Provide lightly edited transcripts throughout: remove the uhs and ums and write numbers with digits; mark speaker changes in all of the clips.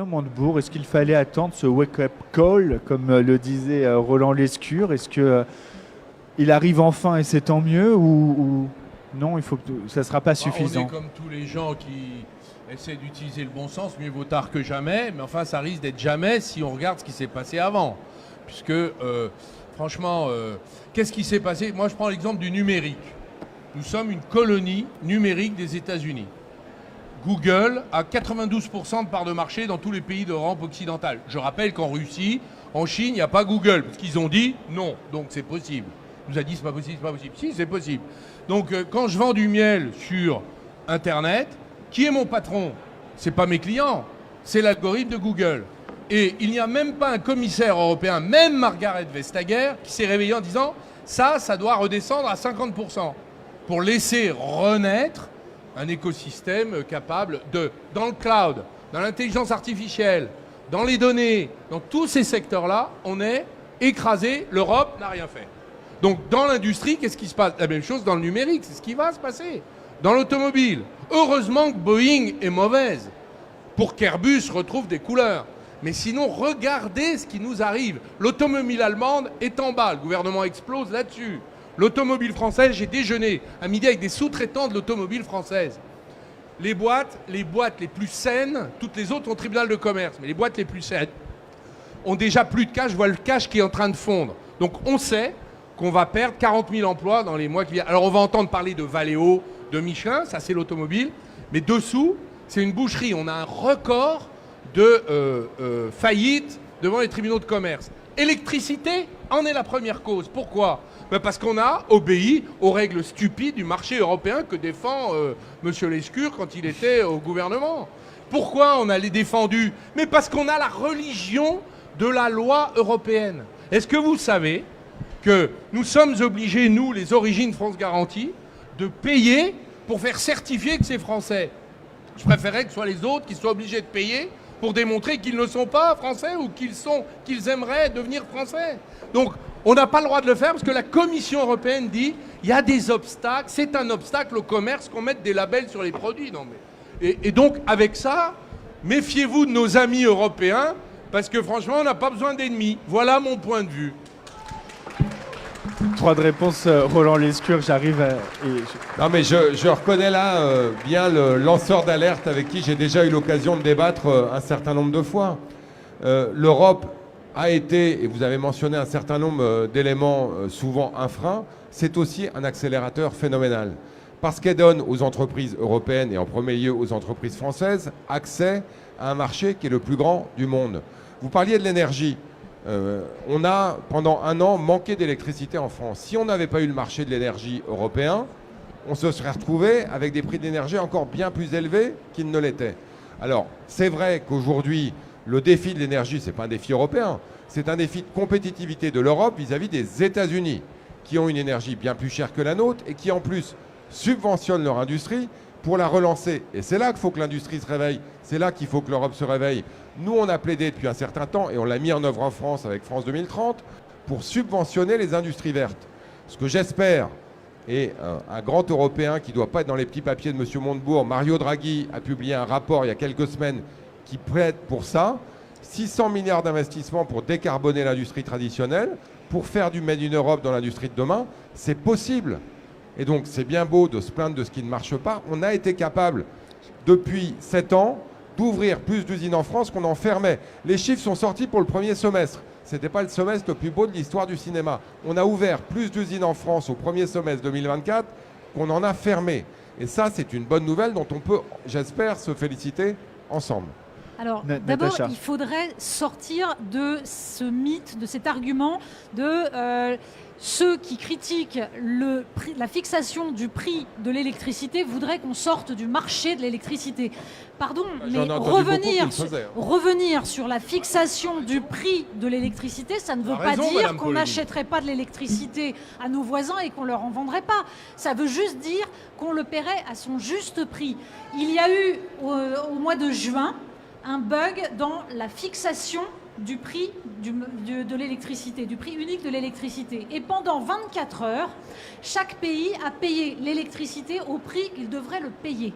Speaker 1: Montebourg? Est-ce qu'il fallait attendre ce wake-up call, comme le disait Roland Lescure? Est-ce que il arrive enfin et c'est tant mieux ou non, ça ne sera pas suffisant?
Speaker 2: On est comme tous les gens qui essaient d'utiliser le bon sens, mieux vaut tard que jamais, mais enfin ça risque d'être jamais si on regarde ce qui s'est passé avant. Puisque franchement, qu'est-ce qui s'est passé? Moi je prends l'exemple du numérique. Nous sommes une colonie numérique des États-Unis. Google a 92% de part de marché dans tous les pays d'Europe occidentale. Je rappelle qu'en Russie, en Chine, il n'y a pas Google, parce qu'ils ont dit non, donc c'est possible. On nous a dit c'est pas possible, c'est pas possible. Si, c'est possible. Donc quand je vends du miel sur Internet, qui est mon patron? C'est pas mes clients, c'est l'algorithme de Google. Et il n'y a même pas un commissaire européen, même Margaret Vestager, qui s'est réveillé en disant ça doit redescendre à 50% pour laisser renaître un écosystème capable de, dans le cloud, dans l'intelligence artificielle, dans les données, dans tous ces secteurs-là, on est écrasé, l'Europe n'a rien fait. Donc dans l'industrie, qu'est-ce qui se passe? La même chose dans le numérique, c'est ce qui va se passer. Dans l'automobile, heureusement que Boeing est mauvaise pour qu'Airbus retrouve des couleurs. Mais sinon, regardez ce qui nous arrive. L'automobile allemande est en bas, le gouvernement explose là-dessus. L'automobile française, j'ai déjeuné à midi avec des sous-traitants de l'automobile française. Les boîtes les plus saines, toutes les autres ont tribunal de commerce, mais les boîtes les plus saines ont déjà plus de cash. Je vois le cash qui est en train de fondre. Donc on sait qu'on va perdre 40 000 emplois dans les mois qui viennent. Alors on va entendre parler de Valeo, de Michelin, ça c'est l'automobile, mais dessous, c'est une boucherie. On a un record de faillite devant les tribunaux de commerce. Électricité en est la première cause. Pourquoi? Parce qu'on a obéi aux règles stupides du marché européen que défend M. Lescure quand il était au gouvernement. Pourquoi on a les défendus? Mais parce qu'on a la religion de la loi européenne. Est-ce que vous savez que nous sommes obligés, nous, les origines France Garantie, de payer pour faire certifier que c'est français? Je préférerais que ce soit les autres qui soient obligés de payer pour démontrer qu'ils ne sont pas français ou qu'ils aimeraient devenir français. Donc, on n'a pas le droit de le faire parce que la Commission européenne dit il y a des obstacles, c'est un obstacle au commerce qu'on mette des labels sur les produits. Non, mais... et donc, avec ça, méfiez-vous de nos amis européens parce que franchement, on n'a pas besoin d'ennemis. Voilà mon point de vue.
Speaker 1: 3 de réponse, Roland Lescure, j'arrive à...
Speaker 3: Non mais je reconnais là bien le lanceur d'alerte avec qui j'ai déjà eu l'occasion de débattre un certain nombre de fois. L'Europe a été, et vous avez mentionné un certain nombre d'éléments souvent un frein, c'est aussi un accélérateur phénoménal. Parce qu'elle donne aux entreprises européennes et en premier lieu aux entreprises françaises accès à un marché qui est le plus grand du monde. Vous parliez de l'énergie. On a, pendant un an, manqué d'électricité en France. Si on n'avait pas eu le marché de l'énergie européen, on se serait retrouvé avec des prix de l'énergie encore bien plus élevés qu'ils ne l'étaient. Alors, c'est vrai qu'aujourd'hui, le défi de l'énergie, ce n'est pas un défi européen, c'est un défi de compétitivité de l'Europe vis-à-vis des États-Unis, qui ont une énergie bien plus chère que la nôtre et qui, en plus, subventionnent leur industrie pour la relancer. Et c'est là qu'il faut que l'industrie se réveille, c'est là qu'il faut que l'Europe se réveille. Nous, on a plaidé depuis un certain temps, et on l'a mis en œuvre en France avec France 2030, pour subventionner les industries vertes. Ce que j'espère, et un grand Européen qui ne doit pas être dans les petits papiers de M. Montebourg, Mario Draghi, a publié un rapport il y a quelques semaines qui plaide pour ça, 600 milliards d'investissements pour décarboner l'industrie traditionnelle, pour faire du Made in Europe dans l'industrie de demain, c'est possible. Et donc, c'est bien beau de se plaindre de ce qui ne marche pas. On a été capable, depuis 7 ans, d'ouvrir plus d'usines en France qu'on en fermait. Les chiffres sont sortis pour le premier semestre. Ce n'était pas le semestre le plus beau de l'histoire du cinéma. On a ouvert plus d'usines en France au premier semestre 2024 qu'on en a fermé. Et ça, c'est une bonne nouvelle dont on peut, j'espère, se féliciter ensemble.
Speaker 4: Alors, d'abord, il faudrait sortir de ce mythe, de cet argument de ceux qui critiquent la fixation du prix de voudraient qu'on sorte du marché de l'électricité. Pardon, mais revenir sur la fixation du prix de l'électricité, ça ne veut pas dire qu'on n'achèterait pas de l'électricité à nos voisins et qu'on leur en vendrait pas. Ça veut juste dire qu'on le paierait à son juste prix. Il y a eu, au mois de juin, un bug dans la fixation du prix de l'électricité, du prix unique de l'électricité. Et pendant 24 heures, chaque pays a payé l'électricité au prix qu'il devrait le payer.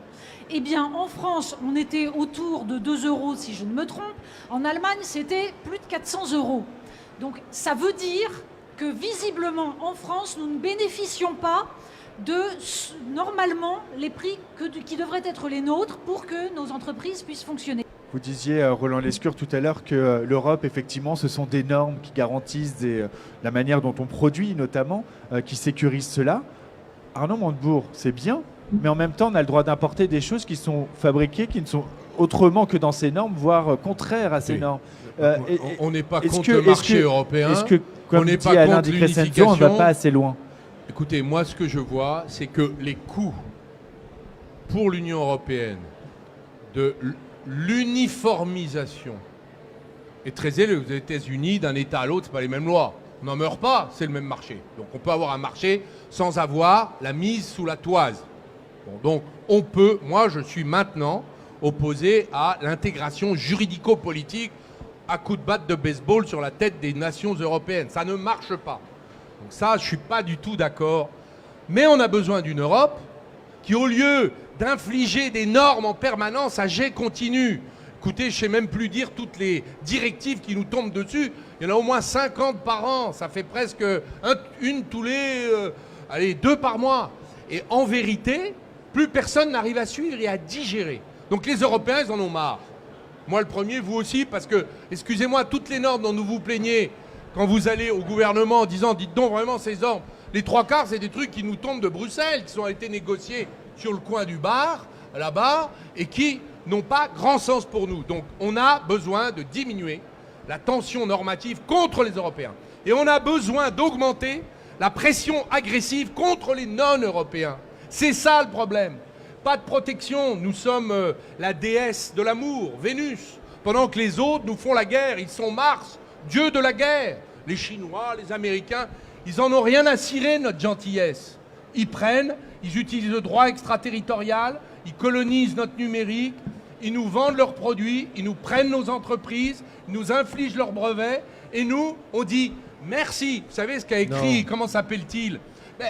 Speaker 4: Eh bien, en France, on était autour de 2 euros, si je ne me trompe. En Allemagne, c'était plus de 400 euros. Donc, ça veut dire que, visiblement, en France, nous ne bénéficions pas de, normalement, les prix qui devraient être les nôtres pour que nos entreprises puissent fonctionner.
Speaker 1: Vous disiez, Roland Lescure, tout à l'heure que l'Europe, effectivement, ce sont des normes qui garantissent la manière dont on produit, notamment, qui sécurisent cela. Arnaud Montebourg, c'est bien, mais en même temps, on a le droit d'importer des choses qui sont fabriquées, qui ne sont autrement que dans ces normes, voire contraires à ces normes.
Speaker 2: On n'est pas contre le marché européen.
Speaker 1: Est-ce que, comme dit Alain Di Crescenzo, on ne va pas assez loin?
Speaker 2: Écoutez, moi, ce que je vois, c'est que les coûts pour l'Union européenne de l'uniformisation est très élevé. Aux États-Unis, d'un État à l'autre, ce pas les mêmes lois. On n'en meurt pas, c'est le même marché. Donc on peut avoir un marché sans avoir la mise sous la toise. Bon, donc on peut, moi je suis maintenant opposé à l'intégration juridico-politique à coups de batte de baseball sur la tête des nations européennes. Ça ne marche pas. Donc ça, je ne suis pas du tout d'accord. Mais on a besoin d'une Europe qui, au lieu d'infliger des normes en permanence à jet continu, écoutez, je ne sais même plus dire toutes les directives qui nous tombent dessus, il y en a au moins 50 par an, ça fait presque une tous les 2 par mois. Et en vérité, plus personne n'arrive à suivre et à digérer. Donc les Européens, ils en ont marre. Moi le premier, vous aussi, parce que, excusez-moi, toutes les normes dont nous vous plaignez, quand vous allez au gouvernement en disant, dites donc vraiment ces normes, les 3/4, c'est des trucs qui nous tombent de Bruxelles, qui ont été négociés sur le coin du bar, là-bas, et qui n'ont pas grand sens pour nous. Donc on a besoin de diminuer la tension normative contre les Européens. Et on a besoin d'augmenter la pression agressive contre les non-Européens. C'est ça le problème. Pas de protection. Nous sommes la déesse de l'amour, Vénus, pendant que les autres nous font la guerre. Ils sont Mars, dieu de la guerre. Les Chinois, les Américains, ils en ont rien à cirer, notre gentillesse. Ils prennent, ils utilisent le droit extraterritorial, ils colonisent notre numérique, ils nous vendent leurs produits, ils nous prennent nos entreprises, ils nous infligent leurs brevets, et nous, on dit merci. Vous savez ce qu'a écrit, comment s'appelle-t-il?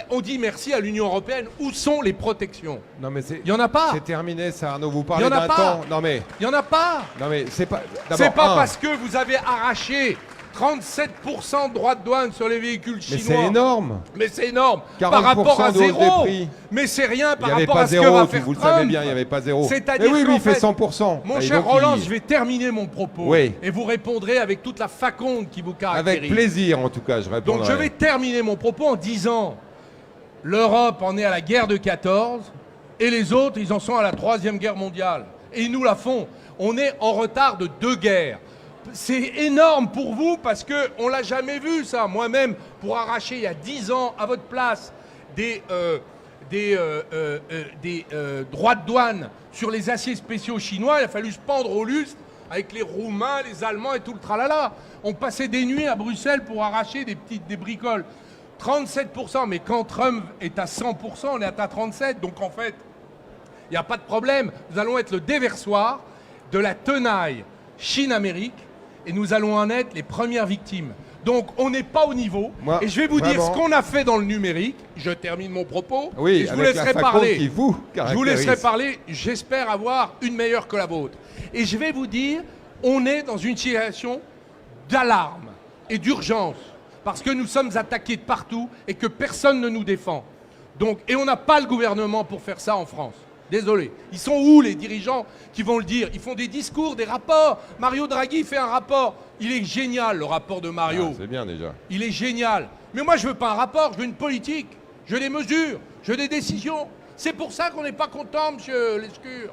Speaker 2: On dit merci à l'Union européenne. Où sont les protections?
Speaker 3: Non mais
Speaker 2: il n'y en a pas.
Speaker 3: C'est terminé ça, Arnaud. Vous parlez d'un temps. Non mais.
Speaker 2: Il n'y en a pas.
Speaker 3: Non mais c'est pas.
Speaker 2: C'est pas parce que vous avez arraché 37% de droits de douane sur les véhicules chinois.
Speaker 3: Mais c'est énorme.
Speaker 2: Mais c'est énorme. Par rapport à zéro. Mais c'est rien par rapport à ce que va faire Trump.
Speaker 3: Vous le savez bien, il n'y avait pas zéro.
Speaker 2: C'est-à-dire
Speaker 3: oui, lui, il fait 100%.
Speaker 2: Mon cher Roland, je vais terminer mon propos.
Speaker 3: Oui.
Speaker 2: Et vous répondrez avec toute la faconde qui vous caractérise.
Speaker 3: Avec plaisir, en tout cas, je répondrai.
Speaker 2: Donc je vais terminer mon propos en disant l'Europe en est à la guerre de 14 et les autres, ils en sont à la 3e guerre mondiale. Et ils nous la font. On est en retard de 2 guerres. C'est énorme pour vous parce qu'on ne l'a jamais vu ça. Moi-même, pour arracher il y a 10 ans à votre place des droits de douane sur les aciers spéciaux chinois, il a fallu se pendre au lustre avec les Roumains, les Allemands et tout le tralala. On passait des nuits à Bruxelles pour arracher des bricoles. 37%, mais quand Trump est à 100%, on est à 37%. Donc en fait, il n'y a pas de problème. Nous allons être le déversoir de la tenaille Chine-Amérique et nous allons en être les premières victimes. Donc on n'est pas au niveau. Et je vais vous dire ce qu'on a fait dans le numérique. Je termine mon propos.
Speaker 3: Oui,
Speaker 2: et je vous laisserai parler.
Speaker 3: Je vous laisserai
Speaker 2: parler. J'espère avoir une meilleure que la vôtre. Et je vais vous dire, on est dans une situation d'alarme et d'urgence. Parce que nous sommes attaqués de partout et que personne ne nous défend. Donc, et on n'a pas le gouvernement pour faire ça en France. Désolé. Ils sont où les dirigeants qui vont le dire? Ils font des discours, des rapports. Mario Draghi fait un rapport. Il est génial, le rapport de Mario.
Speaker 3: C'est bien déjà.
Speaker 2: Il est génial. Mais moi, je veux pas un rapport, je veux une politique. Je veux des mesures, je veux des décisions. C'est pour ça qu'on n'est pas content, monsieur Lescure.